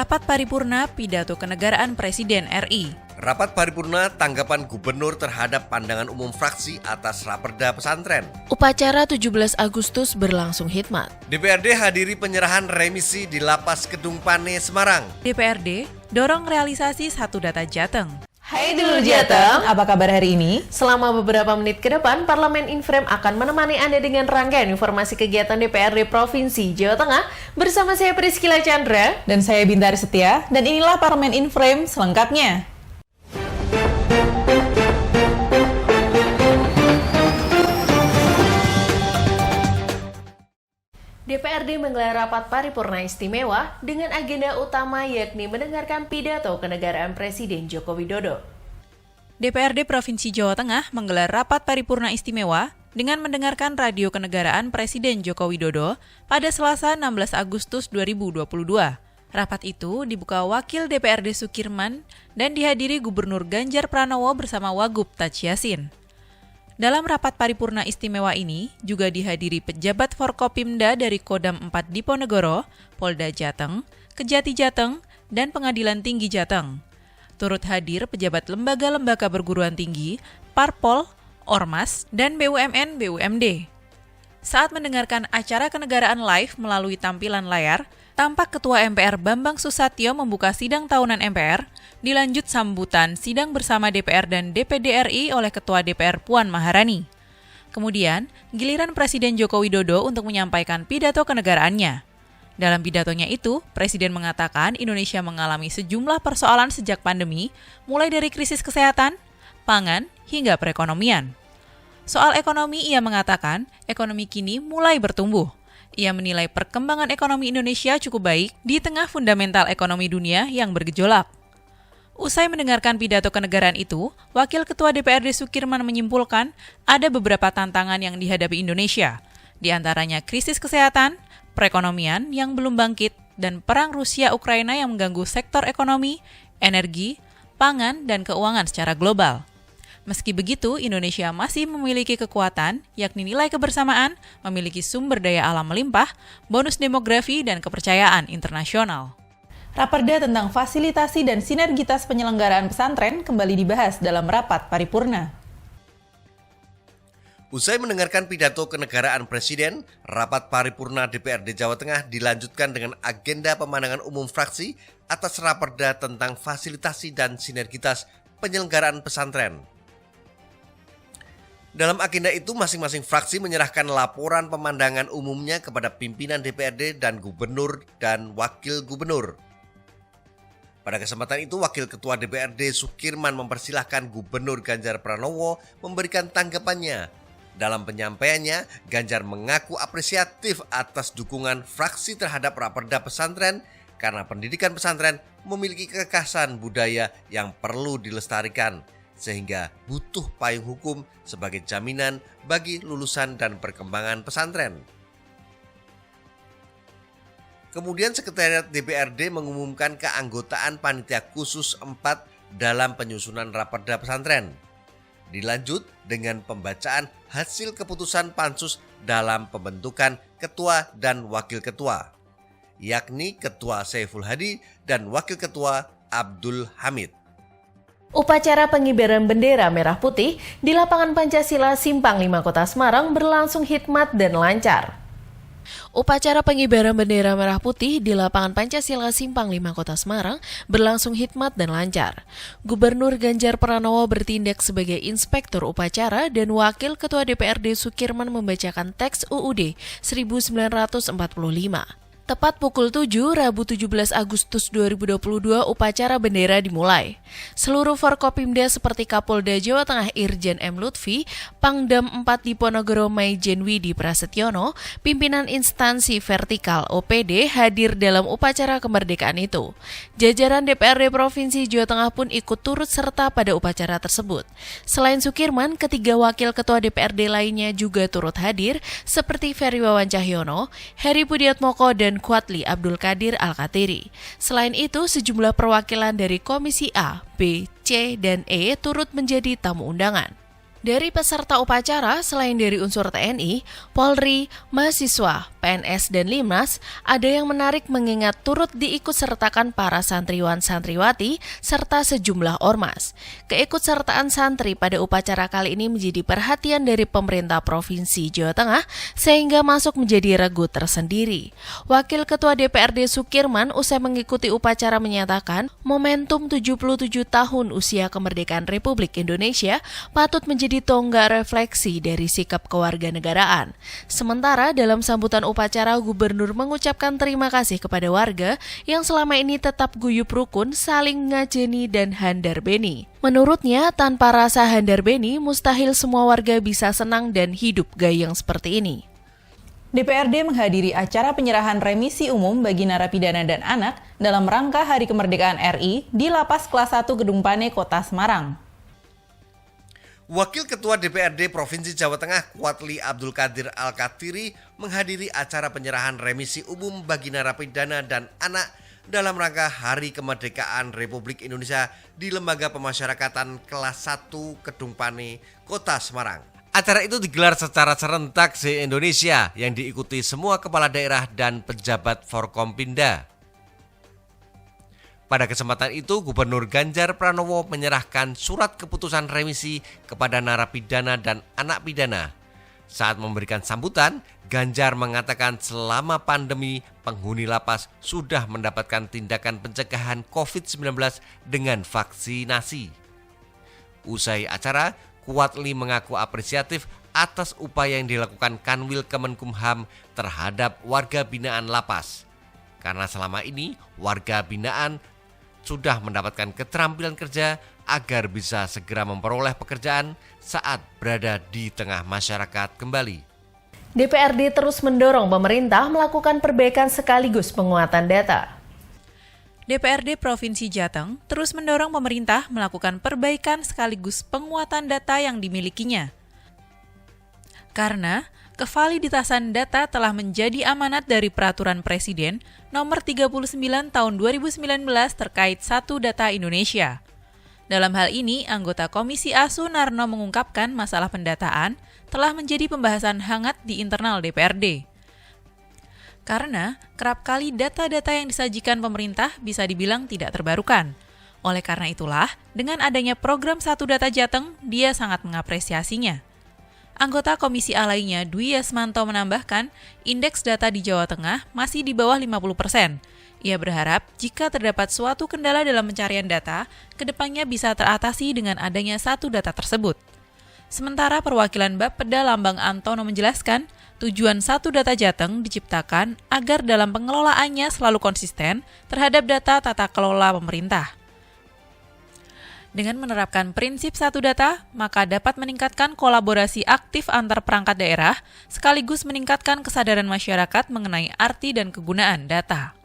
Rapat Paripurna Pidato Kenegaraan Presiden RI. Rapat paripurna tanggapan gubernur terhadap pandangan umum fraksi atas Raperda Pesantren. Upacara 17 Agustus berlangsung hikmat. DPRD hadiri penyerahan remisi di Lapas Kedung Pane, Semarang. DPRD dorong realisasi satu data Jateng. Hai dulur Jateng, apa kabar hari ini? Selama beberapa menit ke depan, Parlemen Inframe akan menemani Anda dengan rangkaian informasi kegiatan DPRD Provinsi Jawa Tengah bersama saya Priscila Chandra dan saya Bintari Setia, dan inilah Parlemen Inframe selengkapnya. DPRD menggelar rapat paripurna istimewa dengan agenda utama yakni mendengarkan pidato kenegaraan Presiden Joko Widodo. DPRD Provinsi Jawa Tengah menggelar rapat paripurna istimewa dengan mendengarkan radio kenegaraan Presiden Joko Widodo pada Selasa 16 Agustus 2022. Rapat itu dibuka Wakil DPRD Sukirman dan dihadiri Gubernur Ganjar Pranowo bersama Wagub Taji Yassin. Dalam rapat paripurna istimewa ini juga dihadiri pejabat Forkopimda dari Kodam 4 Diponegoro, Polda Jateng, Kejati Jateng, dan Pengadilan Tinggi Jateng. Turut hadir pejabat lembaga-lembaga perguruan tinggi, Parpol, Ormas, dan BUMN-BUMD. Saat mendengarkan acara kenegaraan live melalui tampilan layar, tampak Ketua MPR Bambang Susatyo membuka sidang tahunan MPR, dilanjut sambutan sidang bersama DPR dan DPD RI oleh Ketua DPR Puan Maharani. Kemudian, giliran Presiden Joko Widodo untuk menyampaikan pidato kenegaraannya. Dalam pidatonya itu, Presiden mengatakan Indonesia mengalami sejumlah persoalan sejak pandemi, mulai dari krisis kesehatan, pangan, hingga perekonomian. Soal ekonomi, ia mengatakan ekonomi kini mulai bertumbuh. Ia menilai perkembangan ekonomi Indonesia cukup baik di tengah fundamental ekonomi dunia yang bergejolak. Usai mendengarkan pidato kenegaraan itu, Wakil Ketua DPRD Sukirman menyimpulkan ada beberapa tantangan yang dihadapi Indonesia, di antaranya krisis kesehatan, perekonomian yang belum bangkit, dan perang Rusia-Ukraina yang mengganggu sektor ekonomi, energi, pangan, dan keuangan secara global. Meski begitu, Indonesia masih memiliki kekuatan, yakni nilai kebersamaan, memiliki sumber daya alam melimpah, bonus demografi, dan kepercayaan internasional. Raperda tentang fasilitasi dan sinergitas penyelenggaraan pesantren kembali dibahas dalam rapat paripurna. Usai mendengarkan pidato kenegaraan Presiden, rapat paripurna DPRD Jawa Tengah dilanjutkan dengan agenda pemandangan umum fraksi atas Raperda tentang fasilitasi dan sinergitas penyelenggaraan pesantren. Dalam agenda itu, masing-masing fraksi menyerahkan laporan pemandangan umumnya kepada pimpinan DPRD dan gubernur dan wakil gubernur. Pada kesempatan itu, Wakil Ketua DPRD Sukirman mempersilahkan Gubernur Ganjar Pranowo memberikan tanggapannya. Dalam penyampaiannya, Ganjar mengaku apresiatif atas dukungan fraksi terhadap Raperda pesantren karena pendidikan pesantren memiliki kekhasan budaya yang perlu dilestarikan, sehingga butuh payung hukum sebagai jaminan bagi lulusan dan perkembangan pesantren. Kemudian Sekretariat DPRD mengumumkan keanggotaan Panitia Khusus 4 dalam penyusunan Raperda pesantren. Dilanjut dengan pembacaan hasil keputusan Pansus dalam pembentukan Ketua dan Wakil Ketua, yakni Ketua Saiful Hadi dan Wakil Ketua Abdul Hamid. Upacara pengibaran bendera merah putih di lapangan Pancasila Simpang 5 Kota Semarang berlangsung hikmat dan lancar. Upacara pengibaran bendera merah putih di lapangan Pancasila Simpang 5 Kota Semarang berlangsung hikmat dan lancar. Gubernur Ganjar Pranowo bertindak sebagai inspektur upacara dan Wakil Ketua DPRD Sukirman membacakan teks UUD 1945. Tepat pukul 7, Rabu 17 Agustus 2022, upacara bendera dimulai. Seluruh Forkopimda seperti Kapolda Jawa Tengah Irjen M. Lutfi, Pangdam 4 Diponegoro Maijen Widi Prasetyono, pimpinan instansi vertikal OPD hadir dalam upacara kemerdekaan itu. Jajaran DPRD Provinsi Jawa Tengah pun ikut turut serta pada upacara tersebut. Selain Sukirman, ketiga wakil ketua DPRD lainnya juga turut hadir, seperti Ferry Wawan Cahyono, Heri Budiatmoko, dan Kuatli Abdul Qadir Al-Katiri. Selain itu, sejumlah perwakilan dari Komisi A, B, C, dan E turut menjadi tamu undangan. Dari peserta upacara, selain dari unsur TNI, Polri, mahasiswa, PNS, dan Limnas, ada yang menarik mengingat turut diikutsertakan para santriwan-santriwati serta sejumlah ormas. Keikutsertaan santri pada upacara kali ini menjadi perhatian dari pemerintah Provinsi Jawa Tengah sehingga masuk menjadi regu tersendiri. Wakil Ketua DPRD Sukirman usai mengikuti upacara menyatakan, momentum 77 tahun usia kemerdekaan Republik Indonesia patut menjadi tonggak refleksi dari sikap kewarganegaraan. Sementara dalam sambutan upacara, Gubernur mengucapkan terima kasih kepada warga yang selama ini tetap guyup rukun, saling ngajeni dan handar beni. Menurutnya, tanpa rasa handar beni, mustahil semua warga bisa senang dan hidup gayeng seperti ini. DPRD menghadiri acara penyerahan remisi umum bagi narapidana dan anak dalam rangka Hari Kemerdekaan RI di Lapas Kelas 1 Gedung Pane, Kota Semarang. Wakil Ketua DPRD Provinsi Jawa Tengah Kuatli Abdul Qadir Al-Katiri menghadiri acara penyerahan remisi umum bagi narapidana dan anak dalam rangka Hari Kemerdekaan Republik Indonesia di Lembaga Pemasyarakatan Kelas 1 Gedung Pane, Kota Semarang. Acara itu digelar secara serentak se-Indonesia yang diikuti semua kepala daerah dan pejabat Forkompinda. Pada kesempatan itu, Gubernur Ganjar Pranowo menyerahkan surat keputusan remisi kepada narapidana dan anak pidana. Saat memberikan sambutan, Ganjar mengatakan selama pandemi, penghuni lapas sudah mendapatkan tindakan pencegahan COVID-19 dengan vaksinasi. Usai acara, Kuatli mengaku apresiatif atas upaya yang dilakukan Kanwil Kemenkumham terhadap warga binaan lapas. Karena selama ini, warga binaan sudah mendapatkan keterampilan kerja agar bisa segera memperoleh pekerjaan saat berada di tengah masyarakat kembali. DPRD terus mendorong pemerintah melakukan perbaikan sekaligus penguatan data. DPRD Provinsi Jateng terus mendorong pemerintah melakukan perbaikan sekaligus penguatan data yang dimilikinya. Karena kevaliditasan data telah menjadi amanat dari Peraturan Presiden Nomor 39 Tahun 2019 terkait Satu Data Indonesia. Dalam hal ini, anggota Komisi A Sunarno mengungkapkan masalah pendataan telah menjadi pembahasan hangat di internal DPRD. Karena kerap kali data-data yang disajikan pemerintah bisa dibilang tidak terbarukan. Oleh karena itulah, dengan adanya program Satu Data Jateng, dia sangat mengapresiasinya. Anggota Komisi A lainnya, Dwi Yasmanto menambahkan, indeks data di Jawa Tengah masih di bawah 50%. Ia berharap jika terdapat suatu kendala dalam pencarian data, kedepannya bisa teratasi dengan adanya Satu Data tersebut. Sementara perwakilan Bapeda Lambang Antono menjelaskan, tujuan Satu Data Jateng diciptakan agar dalam pengelolaannya selalu konsisten terhadap data tata kelola pemerintah. Dengan menerapkan prinsip Satu Data, maka dapat meningkatkan kolaborasi aktif antar perangkat daerah, sekaligus meningkatkan kesadaran masyarakat mengenai arti dan kegunaan data.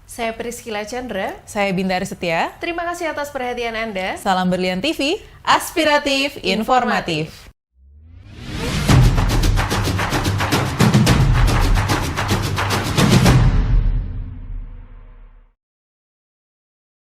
Saya Priscila Chandra. Saya Bintari Setia. Terima kasih atas perhatian Anda. Salam Berlian TV, aspiratif, informatif.